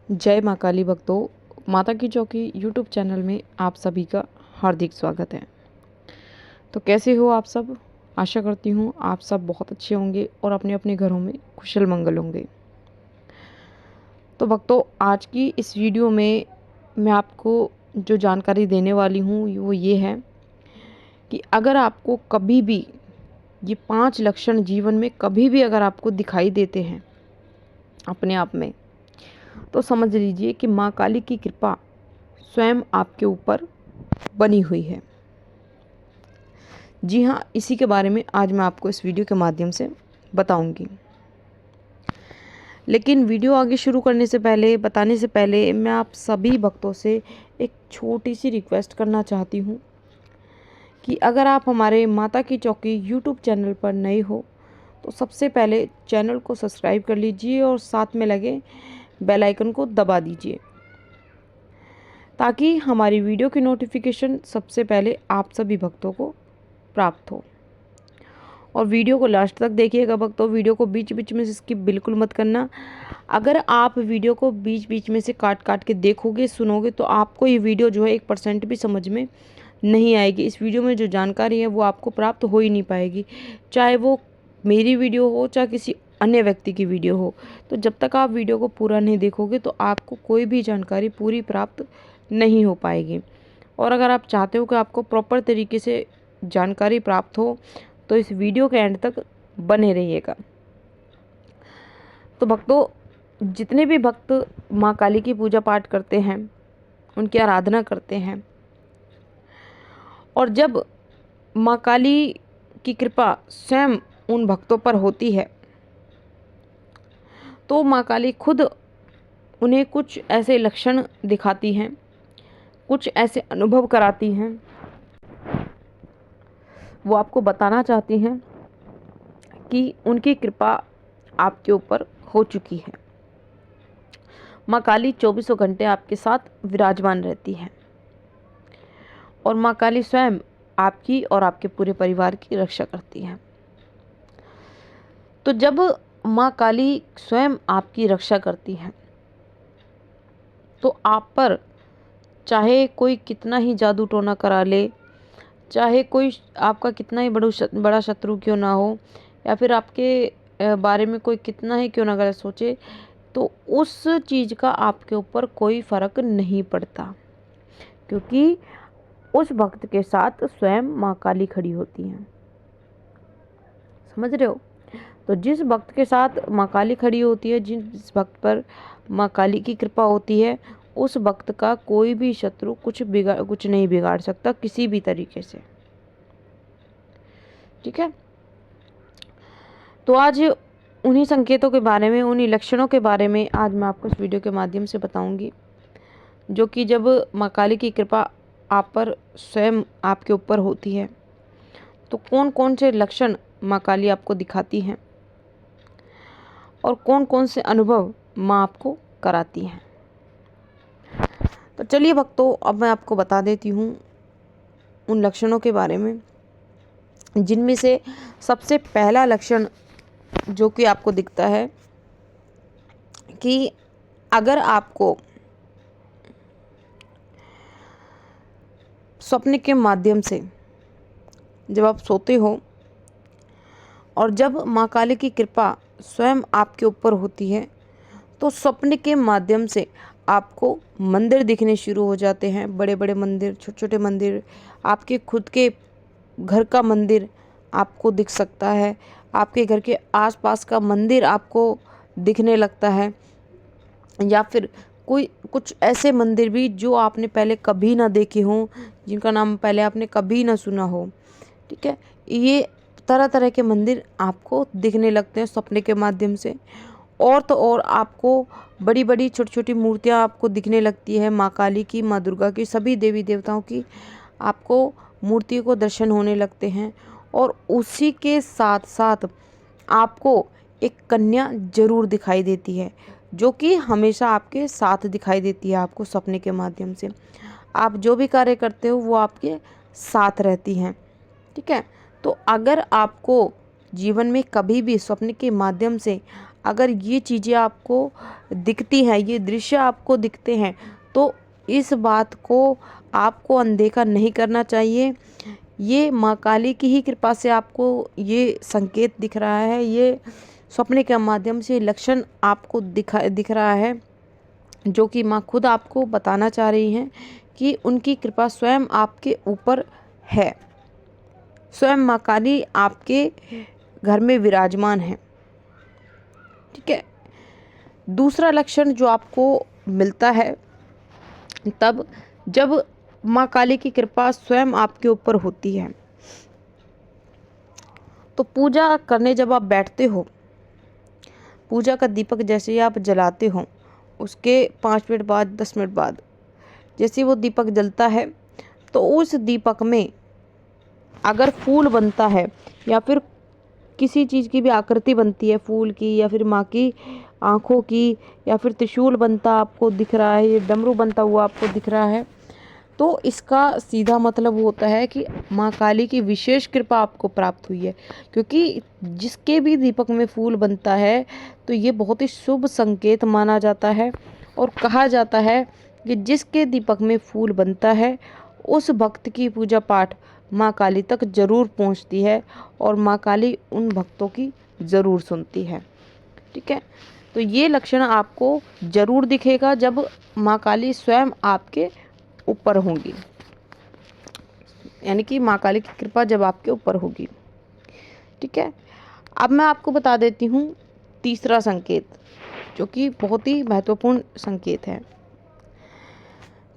जय माँ काली भक्तों, माता की चौकी यूट्यूब चैनल में आप सभी का हार्दिक स्वागत है। तो कैसे हो आप सब? आशा करती हूँ आप सब बहुत अच्छे होंगे और अपने अपने घरों में कुशल मंगल होंगे। तो भक्तों, आज की इस वीडियो में मैं आपको जो जानकारी देने वाली हूँ वो ये है कि अगर आपको कभी भी ये 5 लक्षण जीवन में कभी भी अगर आपको दिखाई देते हैं अपने आप में, तो समझ लीजिए कि माँ काली की कृपा स्वयं आपके ऊपर बनी हुई है। जी हाँ, इसी के बारे में आज मैं आपको इस वीडियो के माध्यम से बताऊंगी। लेकिन वीडियो आगे शुरू करने से पहले, बताने से पहले, मैं आप सभी भक्तों से एक छोटी सी रिक्वेस्ट करना चाहती हूँ कि अगर आप हमारे माता की चौकी यूट्यूब चैनल पर नए हो तो सबसे पहले चैनल को सब्सक्राइब कर लीजिए और साथ में लगे बेल आइकन को दबा दीजिए ताकि हमारी वीडियो की नोटिफिकेशन सबसे पहले आप सभी भक्तों को प्राप्त हो। और वीडियो को लास्ट तक देखिएगा भक्तों, वीडियो को बीच बीच में से स्किप बिल्कुल मत करना। अगर आप वीडियो को बीच बीच में से काट काट के देखोगे, सुनोगे, तो आपको ये वीडियो जो है 1% भी समझ में नहीं आएगी। इस वीडियो में जो जानकारी है वो आपको प्राप्त हो ही नहीं पाएगी, चाहे वो मेरी वीडियो हो चाहे किसी अन्य व्यक्ति की वीडियो हो। तो जब तक आप वीडियो को पूरा नहीं देखोगे तो आपको कोई भी जानकारी पूरी प्राप्त नहीं हो पाएगी। और अगर आप चाहते हो कि आपको प्रॉपर तरीके से जानकारी प्राप्त हो तो इस वीडियो के एंड तक बने रहिएगा। तो भक्तों, जितने भी भक्त माँ काली की पूजा पाठ करते हैं, उनकी आराधना करते हैं, और जब माँ काली की कृपा स्वयं उन भक्तों पर होती है तो माँ काली खुद उन्हें कुछ ऐसे लक्षण दिखाती हैं, कुछ ऐसे अनुभव कराती हैं, वो आपको बताना चाहती हैं कि उनकी कृपा आपके ऊपर हो चुकी है। माँ काली 24 घंटे आपके साथ विराजमान रहती है और माँ काली स्वयं आपकी और आपके पूरे परिवार की रक्षा करती है। तो जब माँ काली स्वयं आपकी रक्षा करती है तो आप पर चाहे कोई कितना ही जादू टोना करा ले, चाहे कोई आपका कितना ही बड़ा शत्रु क्यों ना हो, या फिर आपके बारे में कोई कितना ही क्यों ना गलत सोचे, तो उस चीज़ का आपके ऊपर कोई फ़र्क नहीं पड़ता, क्योंकि उस भक्त के साथ स्वयं माँ काली खड़ी होती हैं। समझ रहे हो? तो जिस भक्त के साथ माँ काली खड़ी होती है, जिस भक्त पर माँ काली की कृपा होती है, उस भक्त का कोई भी शत्रु कुछ नहीं बिगाड़ सकता किसी भी तरीके से। ठीक है? तो आज उन्हीं संकेतों के बारे में, उन्हीं लक्षणों के बारे में आज मैं आपको इस वीडियो के माध्यम से बताऊंगी, जो कि जब माँ काली की कृपा आप पर स्वयं आपके ऊपर होती है तो कौन कौन से लक्षण माँ काली आपको दिखाती हैं और कौन कौन से अनुभव माँ आपको कराती हैं। तो चलिए भक्तों, अब मैं आपको बता देती हूँ उन लक्षणों के बारे में, जिनमें से सबसे पहला लक्षण जो कि आपको दिखता है कि अगर आपको स्वप्न के माध्यम से, जब आप सोते हो और जब माँ काली की कृपा स्वयं आपके ऊपर होती है, तो स्वप्न के माध्यम से आपको मंदिर दिखने शुरू हो जाते हैं। बड़े बड़े मंदिर, छोटे छोटे मंदिर, आपके खुद के घर का मंदिर आपको दिख सकता है, आपके घर के आसपास का मंदिर आपको दिखने लगता है, या फिर कोई कुछ ऐसे मंदिर भी जो आपने पहले कभी ना देखे हों, जिनका नाम पहले आपने कभी ना सुना हो। ठीक है? ये तरह तरह के मंदिर आपको दिखने लगते हैं सपने के माध्यम से। और तो और आपको बड़ी बड़ी छोटी छोटी मूर्तियाँ आपको दिखने लगती है, माँ काली की, माँ दुर्गा की, सभी देवी देवताओं की आपको मूर्तियों को दर्शन होने लगते हैं। और उसी के साथ साथ आपको एक कन्या जरूर दिखाई देती है, जो कि हमेशा आपके साथ दिखाई देती है आपको सपने के माध्यम से। आप जो भी कार्य करते हो वो आपके साथ रहती हैं। ठीक है? तो अगर आपको जीवन में कभी भी स्वप्न के माध्यम से अगर ये चीज़ें आपको दिखती हैं, ये दृश्य आपको दिखते हैं, तो इस बात को आपको अनदेखा नहीं करना चाहिए। ये माँ काली की ही कृपा से आपको ये संकेत दिख रहा है, ये सपने के माध्यम से लक्षण आपको दिख रहा है, जो कि माँ खुद आपको बताना चाह रही हैं कि उनकी कृपा स्वयं आपके ऊपर है। स्वयं माँ काली आपके घर में विराजमान है। ठीक है। दूसरा लक्षण जो आपको मिलता है तब जब माँ काली की कृपा स्वयं आपके ऊपर होती है, तो पूजा करने जब आप बैठते हो, पूजा का दीपक जैसे ही आप जलाते हो, उसके 5 मिनट बाद 10 मिनट बाद जैसे वो दीपक जलता है, तो उस दीपक में अगर फूल बनता है या फिर किसी चीज़ की भी आकृति बनती है, फूल की या फिर माँ की आँखों की, या फिर त्रिशूल बनता आपको दिख रहा है, ये डमरू बनता हुआ आपको दिख रहा है, तो इसका सीधा मतलब होता है कि माँ काली की विशेष कृपा आपको प्राप्त हुई है। क्योंकि जिसके भी दीपक में फूल बनता है तो ये बहुत ही शुभ संकेत माना जाता है, और कहा जाता है कि जिसके दीपक में फूल बनता है उस भक्त की पूजा पाठ माँ काली तक जरूर पहुँचती है, और माँ काली उन भक्तों की ज़रूर सुनती है। ठीक है। तो ये लक्षण आपको ज़रूर दिखेगा जब माँ काली स्वयं आपके ऊपर होंगी, यानी कि माँ काली की कृपा जब आपके ऊपर होगी। ठीक है। अब मैं आपको बता देती हूँ तीसरा संकेत, जो कि बहुत ही महत्वपूर्ण संकेत है,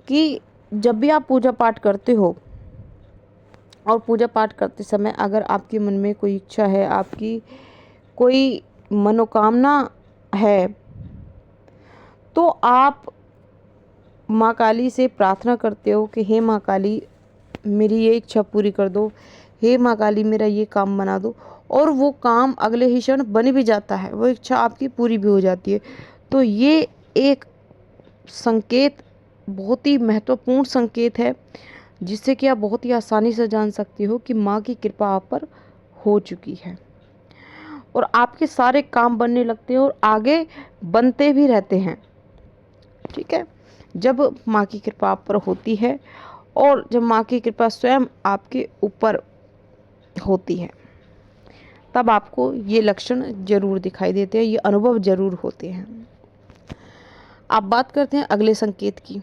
कि जब भी आप पूजा पाठ करते हो और पूजा पाठ करते समय अगर आपके मन में कोई इच्छा है, आपकी कोई मनोकामना है, तो आप माँ काली से प्रार्थना करते हो कि हे माँ काली मेरी ये इच्छा पूरी कर दो, हे माँ काली मेरा ये काम बना दो, और वो काम अगले ही क्षण बन भी जाता है, वो इच्छा आपकी पूरी भी हो जाती है। तो ये एक संकेत बहुत ही महत्वपूर्ण संकेत है, जिससे कि आप बहुत ही आसानी से जान सकते हो कि माँ की कृपा आप पर हो चुकी है, और आपके सारे काम बनने लगते हैं और आगे बनते भी रहते हैं। ठीक है। जब माँ की कृपा आप पर होती है और जब माँ की कृपा स्वयं आपके ऊपर होती है, तब आपको ये लक्षण जरूर दिखाई देते हैं, ये अनुभव जरूर होते हैं। आप बात करते हैं अगले संकेत की,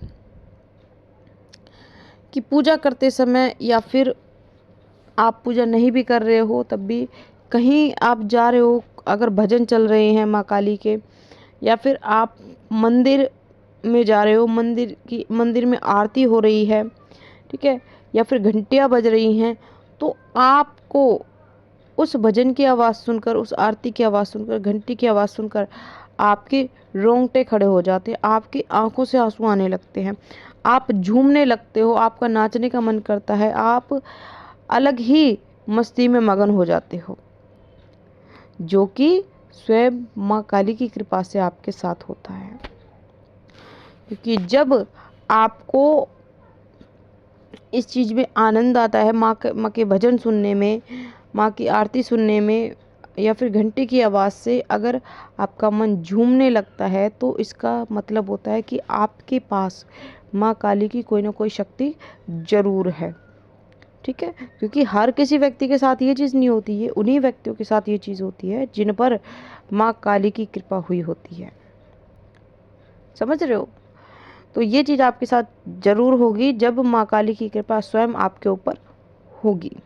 कि पूजा करते समय या फिर आप पूजा नहीं भी कर रहे हो तब भी कहीं आप जा रहे हो, अगर भजन चल रहे हैं माँ काली के, या फिर आप मंदिर में जा रहे हो, मंदिर में आरती हो रही है, ठीक है, या फिर घंटियाँ बज रही हैं, तो आपको उस भजन की आवाज़ सुनकर, उस आरती की आवाज़ सुनकर, घंटी की आवाज़ सुनकर आपके रोंगटे खड़े हो जाते हैं, आपकी आंखों से आंसू आने लगते हैं, आप झूमने लगते हो, आपका नाचने का मन करता है, आप अलग ही मस्ती में मगन हो जाते हो, जो कि स्वयं माँ काली की कृपा से आपके साथ होता है। क्योंकि जब आपको इस चीज़ में आनंद आता है, माँ के भजन सुनने में, माँ की आरती सुनने में, या फिर घंटे की आवाज़ से अगर आपका मन झूमने लगता है, तो इसका मतलब होता है कि आपके पास माँ काली की कोई ना कोई शक्ति ज़रूर है। ठीक है। क्योंकि हर किसी व्यक्ति के साथ ये चीज़ नहीं होती है, उन्हीं व्यक्तियों के साथ ये चीज़ होती है जिन पर माँ काली की कृपा हुई होती है। समझ रहे हो? तो ये चीज़ आपके साथ ज़रूर होगी जब माँ काली की कृपा स्वयं आपके ऊपर होगी।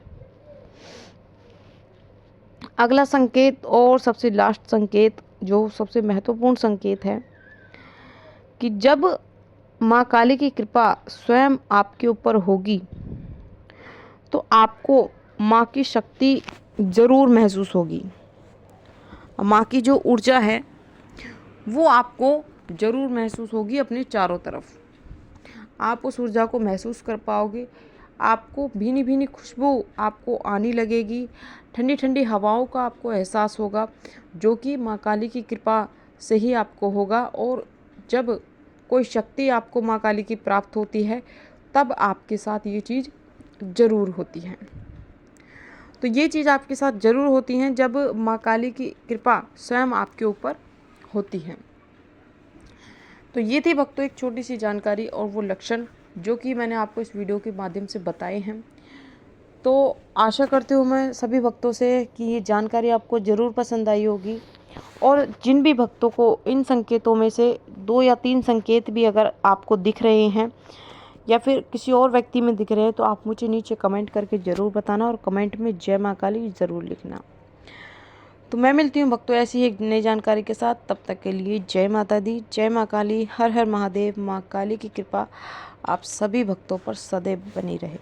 अगला संकेत और सबसे लास्ट संकेत, जो सबसे महत्वपूर्ण संकेत है, कि जब माँ काली की कृपा स्वयं आपके ऊपर होगी तो आपको माँ की शक्ति ज़रूर महसूस होगी। माँ की जो ऊर्जा है वो आपको ज़रूर महसूस होगी अपने चारों तरफ। आप उस ऊर्जा को महसूस कर पाओगे, आपको भीनी भीनी खुशबू आपको आने लगेगी, ठंडी ठंडी हवाओं का आपको एहसास होगा, जो कि माँ काली की कृपा से ही आपको होगा। और जब कोई शक्ति आपको माँ काली की प्राप्त होती है तब आपके साथ ये चीज़ ज़रूर होती है। तो ये चीज़ आपके साथ ज़रूर होती है जब माँ काली की कृपा स्वयं आपके ऊपर होती हैं। तो ये थी भक्तों एक छोटी सी जानकारी और वो लक्षण जो कि मैंने आपको इस वीडियो के माध्यम से बताए हैं। तो आशा करती हूँ मैं सभी भक्तों से कि ये जानकारी आपको ज़रूर पसंद आई होगी, और जिन भी भक्तों को इन संकेतों में से 2 या 3 संकेत भी अगर आपको दिख रहे हैं या फिर किसी और व्यक्ति में दिख रहे हैं, तो आप मुझे नीचे कमेंट करके ज़रूर बताना, और कमेंट में जय माँ काली ज़रूर लिखना। तो मैं मिलती हूँ भक्तों ऐसी ही एक नई जानकारी के साथ। तब तक के लिए जय माता दी, जय माँ काली, हर हर महादेव। माँ काली की कृपा आप सभी भक्तों पर सदैव बनी रहे।